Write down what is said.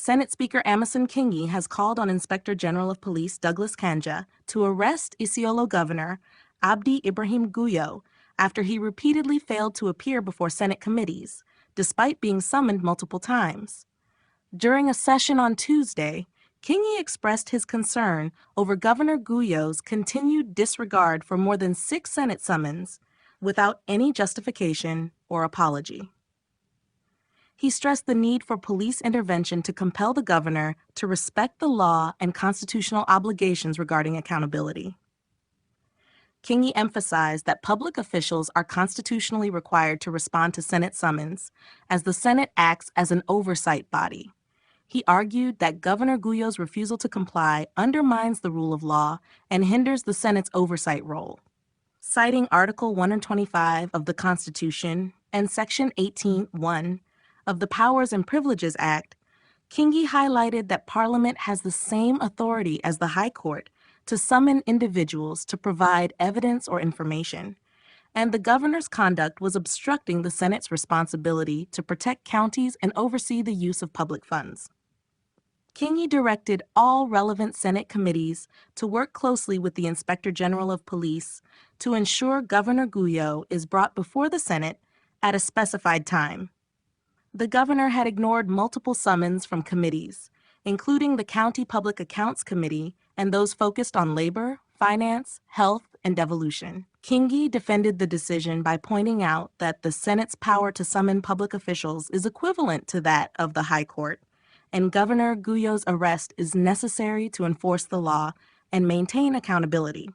Senate Speaker Amason Kingi has called on Inspector General of Police Douglas Kanja to arrest Isiolo Governor Abdi Ibrahim Guyo after he repeatedly failed to appear before Senate committees, despite being summoned multiple times. During a session on Tuesday, Kingi expressed his concern over Governor Guyo's continued disregard for more than 6 Senate summons without any justification or apology. He stressed the need for police intervention to compel the governor to respect the law and constitutional obligations regarding accountability. Kingi emphasized that public officials are constitutionally required to respond to Senate summons, as the Senate acts as an oversight body. He argued that Governor Guyo's refusal to comply undermines the rule of law and hinders the Senate's oversight role. Citing Article 125 of the Constitution and Section 18(1) of the Powers and Privileges Act, Kingi highlighted that Parliament has the same authority as the High Court to summon individuals to provide evidence or information, and the governor's conduct was obstructing the Senate's responsibility to protect counties and oversee the use of public funds. Kingi directed all relevant Senate committees to work closely with the Inspector General of Police to ensure Governor Guyo is brought before the Senate at a specified time. The governor had ignored multiple summons from committees, including the County Public Accounts Committee and those focused on labor, finance, health, and devolution. Kingi defended the decision by pointing out that the Senate's power to summon public officials is equivalent to that of the High Court, and Governor Guyo's arrest is necessary to enforce the law and maintain accountability.